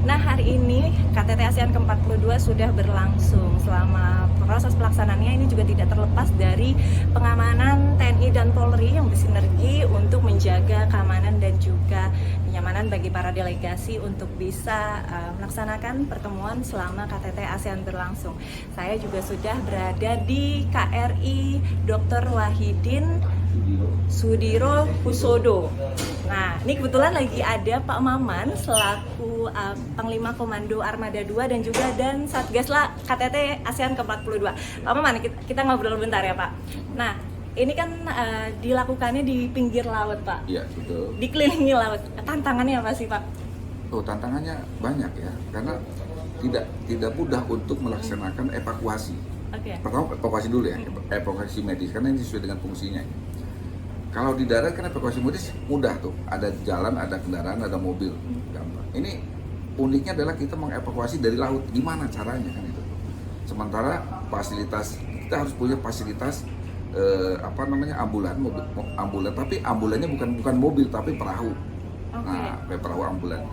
Nah, hari ini KTT ASEAN ke-42 sudah berlangsung. Selama proses pelaksanaannya ini juga tidak terlepas dari pengamanan TNI dan Polri yang bersinergi untuk menjaga keamanan dan juga kenyamanan bagi para delegasi untuk bisa melaksanakan pertemuan selama KTT ASEAN berlangsung. Saya juga sudah berada di KRI Dr. Wahidin Sudiro Husodo. Nah, ini kebetulan lagi ada Pak Maman selaku Panglima Komando Armada 2 dan juga Satgaslah KTT ASEAN ke-42. Pak Maman, kita ngobrol bentar ya Pak. Nah, ini kan dilakukannya di pinggir laut Pak. Iya, betul. Dikelilingi laut. Tantangannya apa sih Pak? Oh, tantangannya banyak ya, karena tidak mudah untuk melaksanakan evakuasi. Oke. Pertama evakuasi dulu ya, evakuasi medis, karena ini sesuai dengan fungsinya. Kalau di darat kan evakuasi medis mudah tuh, ada jalan, ada kendaraan, ada mobil, gampang. Ini uniknya adalah kita mengevakuasi dari laut, gimana caranya kan itu. Sementara fasilitas, kita harus punya fasilitas ambulan, ambulan, tapi ambulannya bukan mobil tapi perahu. Nah, perahu ambulan.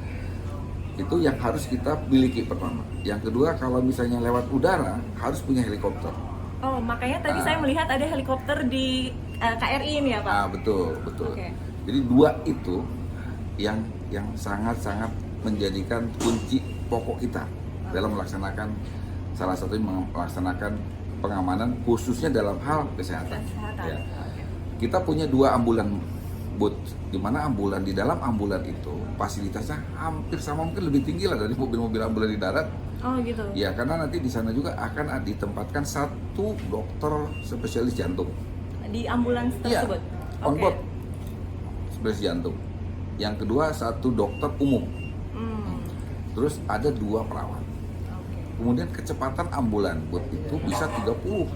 Itu yang harus kita miliki pertama. Yang kedua, kalau misalnya lewat udara harus punya helikopter. Oh, makanya tadi saya melihat ada helikopter di KRI ini ya Pak? Betul. Okay. Jadi dua itu yang sangat-sangat menjadikan kunci pokok kita dalam melaksanakan, salah satunya melaksanakan pengamanan khususnya dalam hal kesehatan. Ya. Kita punya 2 ambulan booth, di mana ambulan, di dalam ambulan itu fasilitasnya hampir sama, mungkin lebih tinggi lah dari mobil-mobil ambulan di darat. Oh gitu. Ya, karena nanti di sana juga akan ditempatkan 1 dokter spesialis jantung Di ambulans tersebut? on board, spesialis jantung. Yang kedua 1 dokter umum. Terus ada 2 perawat. Kemudian kecepatan ambulan booth itu bisa 30.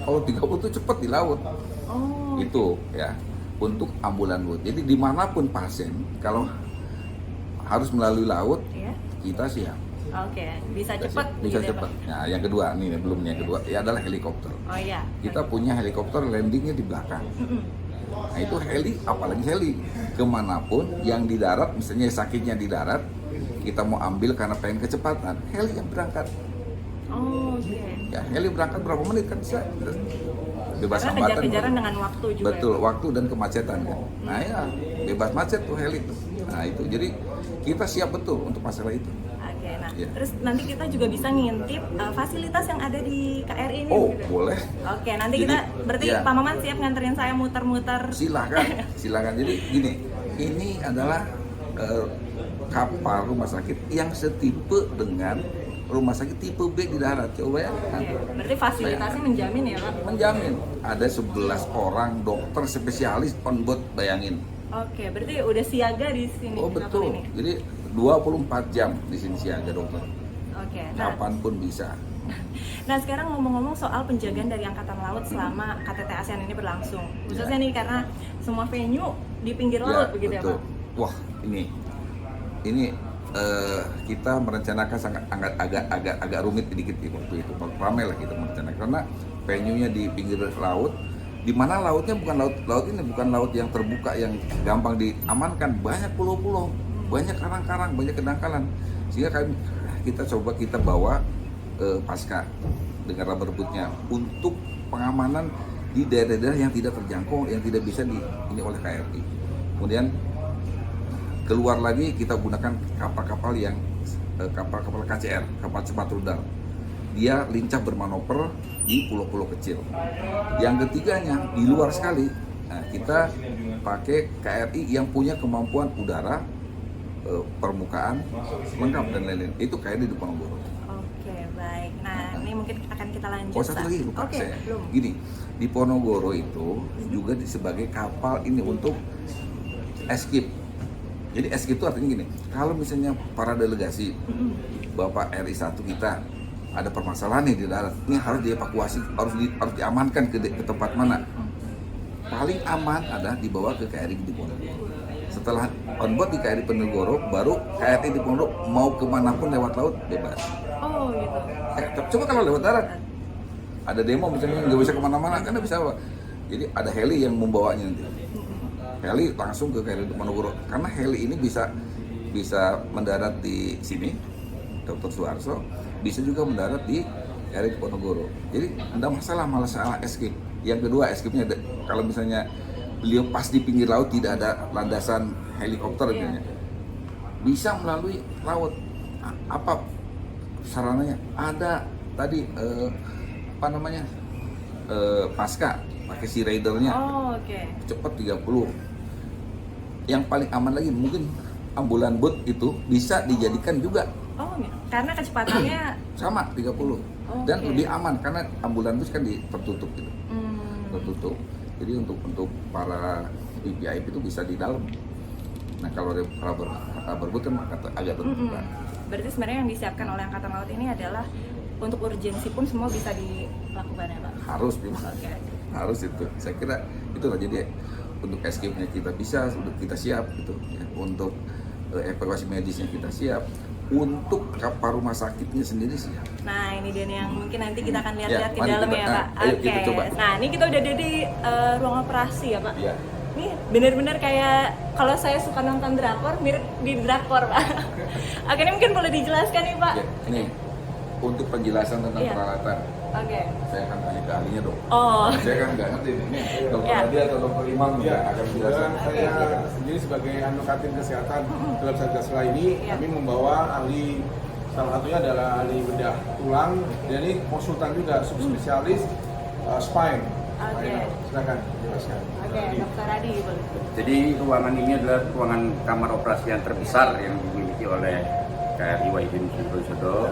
Kalau 30 itu cepat di laut. Oh. Itu ya, untuk ambulan booth. Jadi dimanapun pasien kalau harus melalui laut, kita siap. Oke, bisa cepat. Bisa cepat. Nah, yang kedua nih, belum yang kedua ya adalah helikopter. Oh iya. Kita punya helikopter landingnya di belakang. Nah, itu heli, apalagi heli kemanapun yang di darat, misalnya sakitnya di darat, kita mau ambil karena pengen kecepatan, heli yang berangkat. Oh, oke. Ya, heli berangkat berapa menit kan bisa bebas karena hambatan. kejar-kejaran dengan waktu juga. Betul, waktu dan kemacetan kan. Nah ya, bebas macet tuh heli tuh. Nah itu, jadi kita siap betul untuk masalah itu. Oke, nah terus nanti kita juga bisa ngintip fasilitas yang ada di KRI ini. Oh, gitu. boleh. Oke, nanti jadi, kita berarti Pak Maman siap nganterin saya muter-muter. Silakan. Jadi gini, ini adalah kapal rumah sakit yang setipe dengan rumah sakit tipe B di darat. Coba ya. Berarti fasilitasnya menjamin ya Pak? Menjamin. Ada 11 orang dokter spesialis on board, bayangin. Oke, berarti udah siaga di sini. Oh betul. Ini. Jadi 24 jam di sini siaga dokter. Oke. Kapanpun bisa. Nah, sekarang ngomong-ngomong soal penjagaan dari Angkatan Laut selama KTT ASEAN ini berlangsung. Khususnya nih karena semua venue di pinggir laut begitu betul. ya Pak? Wah, ini kita merencanakan agak rumit sedikit di waktu itu. Ramai lah kita merencanakan karena venue-nya di pinggir laut, di mana lautnya bukan laut yang terbuka yang gampang diamankan, banyak pulau-pulau, banyak karang-karang, banyak kedangkalan. Sehingga kita bawa pasca dengan rubber boot-nya untuk pengamanan di daerah-daerah yang tidak terjangkau, yang tidak bisa ini oleh KRI. Kemudian keluar lagi kita gunakan kapal-kapal KCR, kapal cepat rudal. Dia lincah bermanuver di pulau-pulau kecil. Yang ketiganya di luar sekali, kita pakai KRI yang punya kemampuan udara, permukaan lengkap dan lain-lain. Itu KRI di Ponorogo. Oke, baik. Nah, ini mungkin akan kita lanjut. Oh, satu lagi lupa saya. Belum. Gini, di Ponorogo itu juga sebagai kapal ini untuk escape. Jadi escape itu artinya gini, kalau misalnya para delegasi Bapak RI1 kita ada permasalahan nih di darat, ini harus dievakuasi, harus diamankan ke tempat mana? Paling aman ada dibawa ke KRI di Ponorogo. Setelah on board di KRI Ponorogo, baru KRI di Ponorogo mau kemanapun lewat laut bebas. Oh gitu. Coba kalau lewat darat, ada demo misalnya nggak bisa kemana-mana, kan nggak bisa apa. Jadi ada heli yang membawanya nanti. Heli langsung ke KRI Ponorogo, karena heli ini bisa mendarat di sini, Dr. Suharto, bisa juga mendarat di RRI Ponorogo. Jadi tidak masalah escape. Yang kedua escape-nya kalau misalnya beliau pas di pinggir laut tidak ada landasan helikopter misalnya, bisa melalui laut. Apa sarananya? Ada tadi pasca pakai Sea Raider-nya. Cepat 30. Yang paling aman lagi mungkin ambulan boat itu bisa dijadikan juga. Karena kecepatannya sama 30. Dan lebih aman karena ambulan bus kan tertutup gitu. Tertutup. Jadi untuk para VIP itu bisa di dalam. Nah, kalau rubber boat kan agak terbuka. Berarti sebenarnya yang disiapkan oleh Angkatan Laut ini adalah untuk urgensi pun semua bisa dilakukan ya Pak? Harus memang. Harus itu. Saya kira itulah jadi untuk escape-nya kita bisa, untuk kita siap gitu ya. Untuk evakuasi medisnya kita siap, untuk kapal rumah sakitnya sendiri siap. Nah ini dia yang mungkin nanti kita akan lihat-lihat di dalam ya Pak. Ayo kita coba. Nah ini kita udah ada di ruang operasi ya Pak. Ya. Ini benar-benar kayak kalau saya suka nonton drakor, mirip di drakor Pak. Oke, ini mungkin boleh dijelaskan nih Pak. Ya, ini untuk penjelasan tentang peralatan. Saya akan tanya ke ahlinya dong. Saya kan nggak ngerti ini. Dokter Adi atau Dokter Imam akan menjelaskan. Saya sendiri sebagai Katin Kesehatan dalam Satgas ini, kami membawa ahli, salah satunya adalah ahli bedah tulang, dan ini konsultan juga, subspesialis spine. Silakan jelaskan. Dokter Adi boleh. Jadi ruangan ini adalah ruangan kamar operasi yang terbesar yang dimiliki oleh KRI Wahidin Sudirohusodo.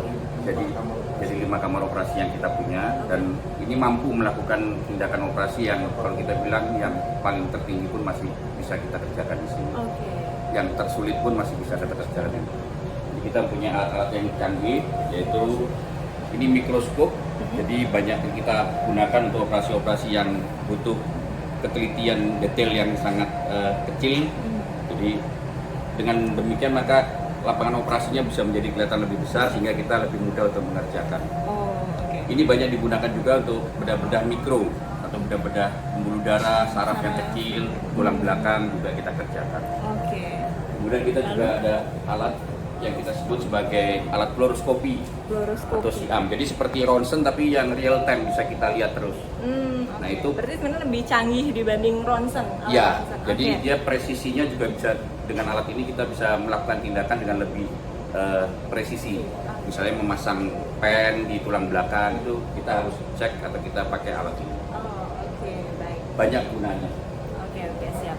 Jadi 5 kamar operasi yang kita punya, dan ini mampu melakukan tindakan operasi yang kalau kita bilang yang paling tertinggi pun masih bisa kita kerjakan di sini. Yang tersulit pun masih bisa kita kerjakan. Jadi kita punya alat-alat yang canggih, yaitu ini mikroskop. Jadi banyak yang kita gunakan untuk operasi-operasi yang butuh ketelitian detail yang sangat kecil. Jadi dengan demikian maka lapangan operasinya bisa menjadi kelihatan lebih besar sehingga kita lebih mudah untuk mengerjakan. Ini banyak digunakan juga untuk bedah-bedah mikro atau bedah-bedah pembuluh darah, saraf yang kecil, tulang belakang juga kita kerjakan. Kemudian kita juga ada alat yang kita sebut sebagai alat fluoroskopi atau siam. Jadi seperti ronsen tapi yang real time bisa kita lihat terus. Nah itu berarti sebenarnya lebih canggih dibanding ronsen. Ya, jadi dia presisinya juga bisa, dengan alat ini kita bisa melakukan tindakan dengan lebih presisi. Misalnya memasang pen di tulang belakang itu kita harus cek atau kita pakai alat ini. Baik. Banyak gunanya. Siap.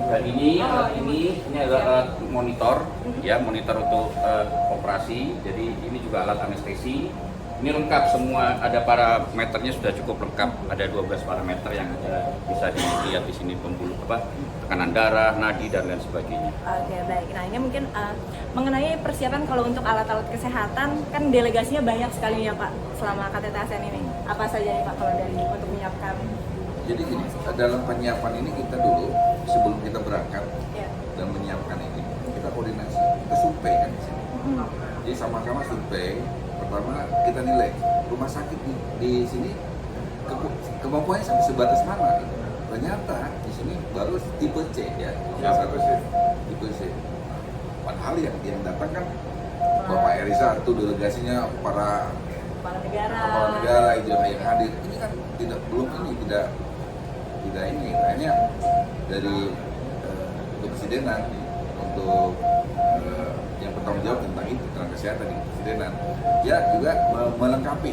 Dan ini alat ini adalah alat monitor, ya monitor untuk operasi. Jadi ini juga alat anestesi. Ini lengkap semua, ada parameternya sudah cukup lengkap. Ada 12 parameter yang bisa dilihat di sini, pembuluh tekanan darah, nadi dan lain sebagainya. Baik. Nah ini mungkin mengenai persiapan kalau untuk alat-alat kesehatan kan delegasinya banyak sekali ya Pak selama KTT ASEAN ini. Apa saja nih Pak kalau dari untuk menyiapkan? Jadi gini, dalam penyiapan ini kita dulu sebelum kita berangkat dan menyiapkan ini kita koordinasi, kita survei kan di sini. Jadi sama-sama survei. Pertama kita nilai rumah sakit di sini kemampuannya sampai sebatas mana. Ternyata di sini baru tipe C ya. Tipe C. Padahal yang datang kan Bapak Eri Sarto, delegasinya para kepala negara itu yang hadir. Ini kan tidak ini hanya dari kepresidenan untuk yang bertanggung jawab tentang itu, tentang kesehatan di kepresidenan. Dia juga melengkapi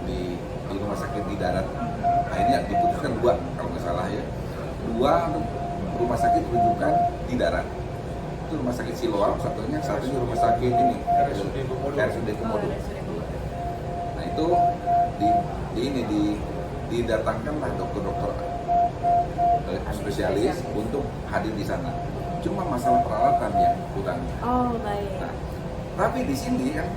di rumah sakit di darat. Akhirnya diputuskan 2 kalau nggak salah ya. 2 untuk rumah sakit rujukan di darat. Itu rumah sakit Siloam satunya rumah sakit ini RSUD Komodo. Nah itu didatangkanlah dokter-dokter spesialis untuk hadir di sana. Cuma masalah peralatan yang kurang. Baik. Nah, tapi di sini kan,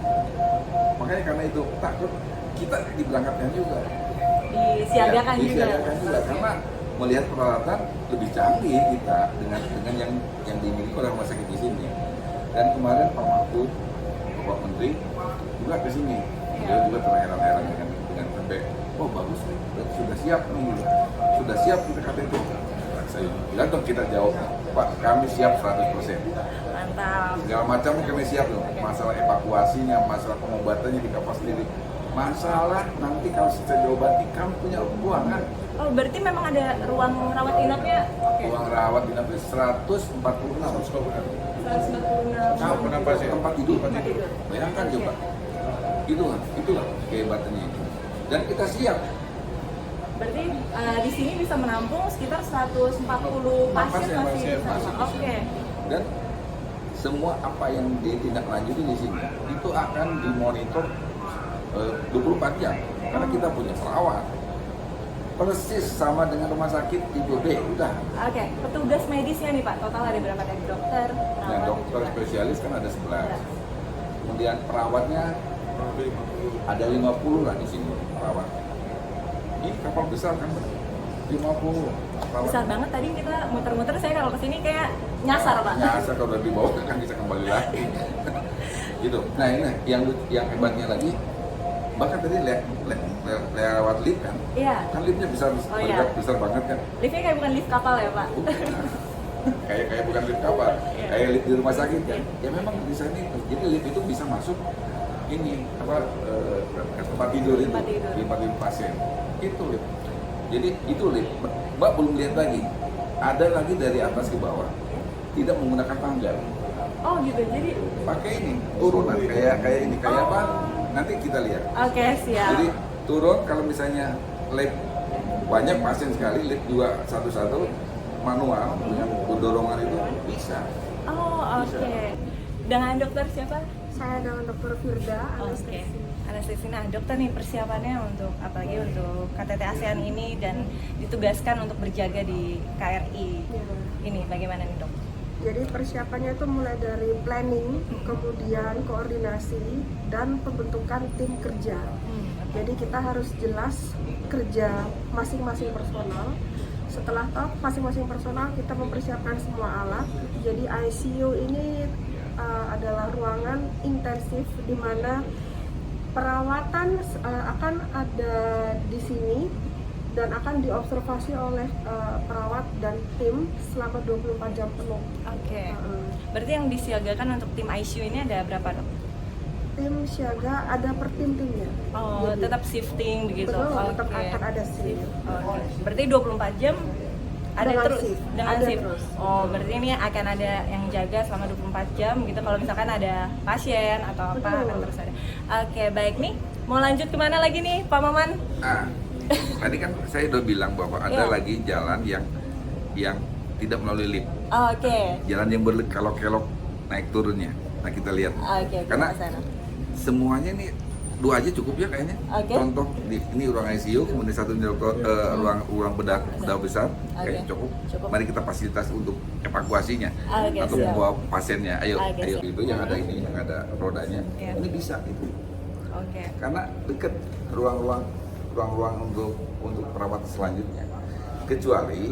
makanya karena itu takut kita diberangkatkan juga. Disiagakan juga. Karena melihat peralatan lebih canggih kita dengan yang dimiliki oleh rumah sakit di sini. Dan kemarin Pak Mahfud, Bapak Menteri juga ke sini. Dia juga terheran-heran dengan sampai, bagus nih, sudah siap nih, sudah siap kita KTT. Saya bilang dong kita jawab. Pak, kami siap 100%. Mantap. Segala macam kami siap loh. Masalah evakuasinya, masalah pengobatannya di kapal sendiri. Masalah nanti kalau sudah diobati, kami punya ruangan. Oh, berarti memang ada ruang rawat inapnya? Oke. Ruang rawat inapnya 146. 146. Kenapa sih? Tempat tidur. Tempat tidur. Bayangkan Oke. coba. Itulah kehebatannya itu. Dan kita siap. Berarti di sini bisa menampung sekitar 140 pasien Pasien. Oke. Dan semua apa yang ditindaklanjuti di sini itu akan dimonitor 24 jam karena kita punya perawat. Persis sama dengan rumah sakit tipe B, udah. Oke, petugas medisnya nih Pak, total ada berapa tadi? Dokter, Nah, perawat, dokter juga. spesialis kan ada 11. 11. Kemudian perawatnya ada 50 lah di sini perawat. Ini kapal besar kan, 50 perawat. Besar banget tadi kita muter-muter, saya kalau kesini kayak nyasar Pak. Nyasar kalau udah dibawa kan bisa kembali lagi. Gitu. Nah ini yang hebatnya lagi, bahkan tadi lewat lift kan, Iya. kan liftnya besar, Oh, iya. besar banget kan. Liftnya kayak bukan lift kapal ya Pak? kayak bukan lift kapal, Iya. kayak lift di rumah sakit kan. Ya memang desain itu. Jadi lift itu bisa masuk ini ke tempat tidur itu, Tempat tidur. di tempat tidur pasien. Itu lift. Jadi itu lift. Mbak belum lihat lagi. Ada lagi dari atas ke bawah. Tidak menggunakan tangga. Oh gitu, jadi Pakai ini turunan kayak ini kayak apa? Nanti kita lihat. oke siap. Jadi turun kalau misalnya lift banyak pasien sekali, lift juga satu-satu manual dengan dorongan itu bisa. Oh oke. Dengan dokter siapa? Saya dengan Dr. Firda, Oke. anestesi. Anestesi. Nah, dokter nih persiapannya untuk apalagi untuk KTT ASEAN ini dan ditugaskan untuk berjaga di KRI Ya. ini bagaimana nih dok? Jadi persiapannya itu mulai dari planning, kemudian koordinasi, dan pembentukan tim kerja. Jadi kita harus jelas kerja masing-masing personal. Setelah tahu masing-masing personal, kita mempersiapkan semua alat. Jadi ICU ini adalah ruangan intensif di mana perawatan akan ada di sini dan akan diobservasi oleh perawat dan tim selama 24 jam penuh. Oke. Berarti yang disiagakan untuk tim ICU ini ada berapa dok? Tim siaga ada per tim-timnya. Oh, Jadi, tetap shifting begitu. betul, tetap Oke. akan ada shift. Oke. Berarti 24 jam ada Dengan terus shift. dengan Ada shift. terus. Oh, berarti ini akan ada yang jaga selama 24 jam gitu. Kalau misalkan ada pasien atau apa Betul. akan terus ada. Oke, baik nih. Mau lanjut kemana lagi nih, Pak Maman? Ah, tadi kan saya udah bilang bahwa ada Iya. lagi jalan yang tidak melalui lift, Oke. jalan yang berkelok-kelok naik turunnya. Nah kita lihat, Oke, karena ke sana. semuanya nih 2 aja cukup ya kayaknya. Oke. Contoh ini ruang ICU, kemudian satu ruang bedah besar, kayaknya Oke. cukup. Mari kita fasilitas untuk evakuasinya Oke, atau siap. membawa pasiennya. Ayo, Oke, ayo siap. itu yang ada ini, yang ada rodanya. Iya. Ini bisa itu. Oke. Karena dekat ruang-ruang untuk perawat selanjutnya, kecuali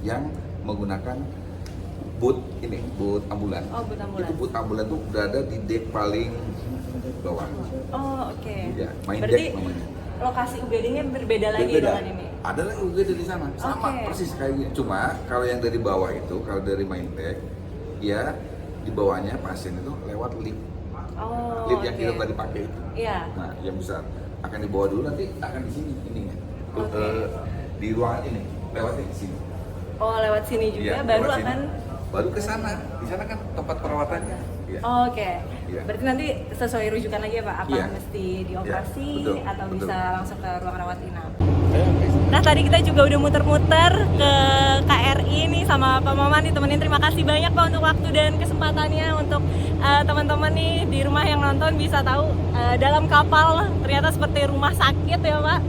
yang menggunakan boot ambulan. Oh, boot ambulan. Itu boot ambulan itu berada di deck paling bawah. Oh, oke. Ya, main Berarti deck namanya. lokasi UGD-nya berbeda lagi Berbeda. dengan ini. Ada lagi UGD di sana, sama Oke. persis kayak gini. Cuma kalau yang dari bawah itu, kalau dari main deck, ya di bawahnya pasien itu lewat lift. Oh, Lift yang oke. kita tadi pakai itu. Iya. Nah, yang besar akan dibawa dulu, nanti akan di sini ininya. Oke. Di ruangan ini, lewatnya di sini. Oh, lewat sini juga Iya, baru lewat sini. akan baru ke sana. Di sana kan tempat perawatannya. Iya. Oh, oke. Iya. Berarti nanti sesuai rujukan lagi ya Pak, apa Iya. mesti dioperasi Iya, betul, atau betul. bisa langsung ke ruang rawat inap. Nah tadi kita juga udah muter-muter ke KRI nih sama Pak Maman ditemenin. Terima kasih banyak Pak untuk waktu dan kesempatannya untuk teman-teman nih di rumah yang nonton bisa tahu dalam kapal ternyata seperti rumah sakit ya Pak.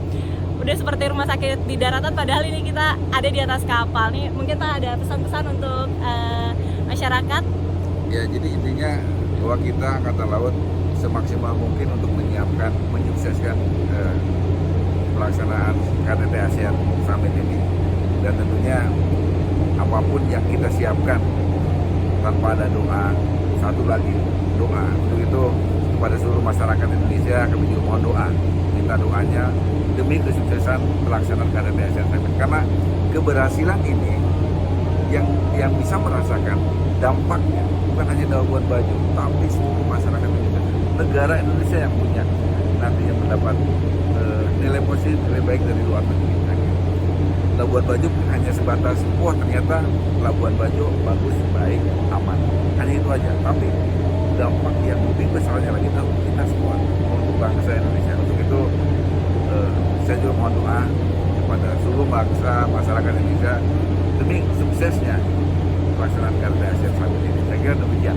Udah seperti rumah sakit di daratan padahal ini kita ada di atas kapal nih. Mungkin Pak ada pesan-pesan untuk masyarakat. Ya, jadi intinya bahwa kita Angkatan Laut semaksimal mungkin untuk menyiapkan, menyukseskan pelaksanaan KTT ASEAN Summit ini. Dan tentunya apapun yang kita siapkan tanpa ada doa, satu lagi doa. Untuk itu kepada seluruh masyarakat Indonesia kami juga mohon doa, minta doanya demi kesuksesan pelaksanaan KTT ASEAN Summit. Karena keberhasilan ini yang bisa merasakan dampaknya bukan hanya Labuan Bajo, tapi seluruh masyarakat Indonesia. Negara Indonesia yang punya nantinya mendapat nilai positif, nilai baik dari luar negeri. Labuan Bajo hanya sebatas, wah ternyata Labuan Bajo bagus, baik, aman. Hanya itu aja. Tapi dampak yang lebih besarnya lagi adalah kita semua untuk bangsa Indonesia. Untuk itu saya juga mohon doa kepada seluruh bangsa masyarakat Indonesia demi suksesnya pelaksanaan KTT ASEAN Summit ini. Saya kira demikian.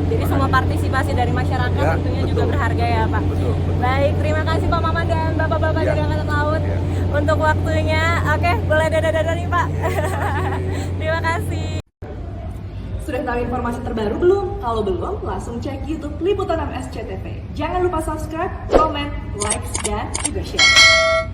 Jadi semua partisipasi dari masyarakat Ya, tentunya betul. juga berharga ya Pak. Betul. Baik, terima kasih Pak Maman dan Bapak-Bapak Ya. dari Angkatan Laut Ya. untuk waktunya. Oke, boleh dadah-dadah nih Pak. Terima kasih. Sudah tahu informasi terbaru belum? Kalau belum, langsung cek YouTube Liputan MSCTV. Jangan lupa subscribe, comment, like, dan juga share.